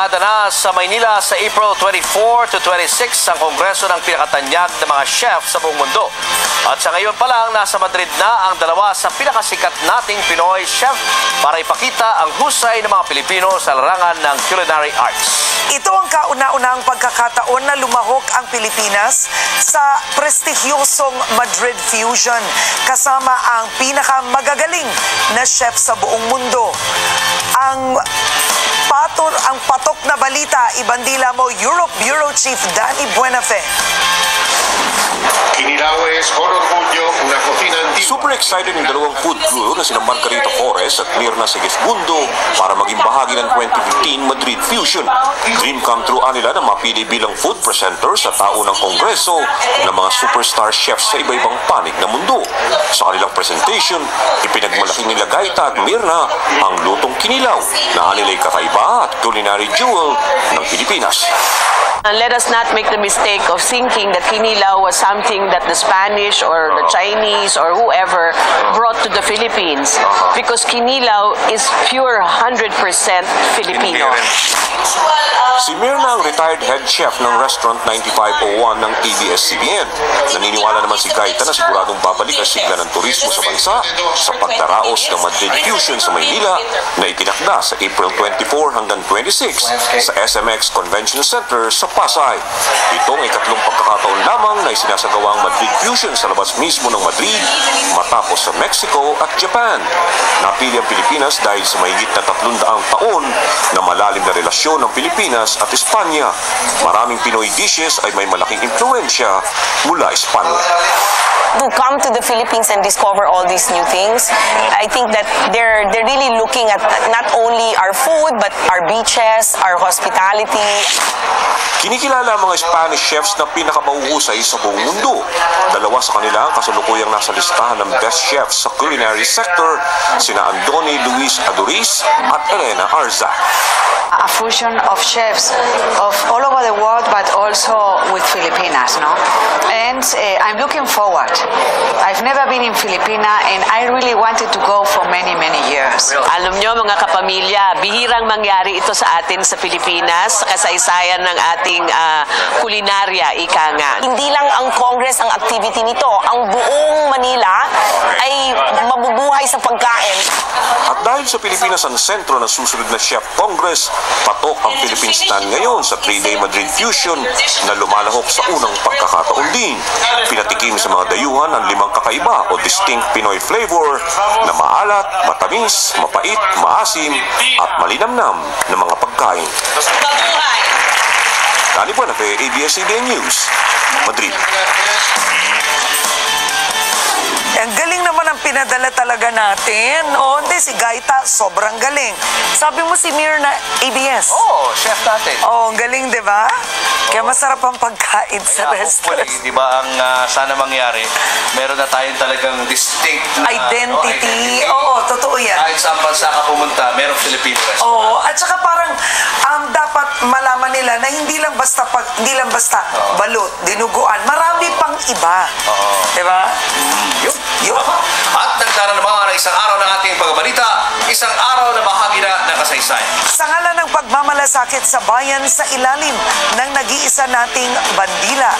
Idinadana sa Maynila sa April 24 to 26 ang kongreso ng pinakatanyag ng mga chef sa buong mundo. At sa ngayon pa lang, nasa Madrid na ang dalawa sa pinakasikat nating Pinoy chef para ipakita ang husay ng mga Pilipino sa larangan ng culinary arts. Ito ang kauna-unahang pagkakataon na lumahok ang Pilipinas sa prestigyosong Madrid Fusion kasama ang pinakamagagaling na chef sa buong mundo. Ang patok na balita, ibandila mo Europe Bureau Chief Danny Buenafe. Super excited ng dalawang food crew na sina Margarita Flores at Mirna Segismundo para maging bahagi ng 2015 Madrid Fusion. Dream come true nila na mapili bilang food presenter sa tao ng kongreso ng mga superstar chefs sa iba-ibang panig ng mundo. Sa kanilang presentation, ipinagmalaki nila Gaita at Mirna ang lutong kinilaw na anilay kakaiba at culinary jewel ng Pilipinas. And let us not make the mistake of thinking that kinilaw was something that the Spanish or the Chinese or whoever brought to the Philippines, because kinilaw is pure 100% Filipino. Si Mirna ang retired head chef ng restaurant 9501 ng ABS-CBN. Naniniwala naman si Gaita na siguradong babalik ang sigla ng turismo sa bansa sa pagdaraos ng Madrid Fusion sa Maynila na itinakda sa April 24 hanggang 26 sa SMX Convention Center sa Pasay. Itong ikatlong pagkakataon lamang na isinasagawa ang Madrid Fusion sa labas mismo ng Madrid matapos sa Mexico at Japan. Napili ang Pilipinas dahil sa mahigit na 300 taon na malalim na relasyon ng Pilipinas at Espanya. Maraming Pinoy dishes ay may malaking impluensya mula Espanya. To come to the Philippines and discover all these new things, I think that they're really looking at not only our food but our beaches, our hospitality. Kinikilala ang mga Spanish chefs na pinakamahuhusay sa buong mundo. Dalawa sa kanila ang kasalukuyang nasa listahan ng best chefs sa culinary sector, sina Andoni Luis Aduriz at Elena Arza. A fusion of chefs of all over the world, but also with Filipinas, no? And I'm looking forward. I've never been in Filipina, and I really wanted to go for many, many years. Alam nyo mga kapamilya, bihirang mangyari ito sa atin sa Pilipinas, sa kasaysayan ng ating kulinarya, ika nga. Hindi lang ang Congress ang activity nito, ang buong Manila ay mabubuhay sa pagkain. At dahil sa Pilipinas ang sentro ng susunod na Chef Congress, patok ang Philippine stand ngayon sa 3-day Madrid Fusion na lumalahok sa unang pagkakataon din. Pinatikim sa mga dayuhan ang 5 kakaiba o distinct Pinoy flavor na maalat, matamis, mapait, maasim at malinamnam na mga pagkain. Danny Buenafe, ABS-CBN News, Madrid. Ang galing naman ang pinadala talaga natin. O, hindi, si Gaita, sobrang galing. Sabi mo si Mirna, ABS. Oo, chef natin. Oo, ang galing, di ba? Kaya masarap ang pagkain sa restaurant. Hopefully, di ba, ang sana mangyari, meron na tayong talagang distinct na Identity. Oo, totoo yan. Kahit saan bansa ka pumunta, merong Filipino restaurant. Oo, at saka parang dapat malaman nila na hindi lang basta balot, dinuguan. Marami pang iba. Di ba? Yun. At nagdara naman ng isang araw ng ating pagbabalita, isang araw na bahagi na ng kasaysayan. Sa ngalan ng pagmamalasakit sa bayan sa ilalim ng nag-iisa nating bandila.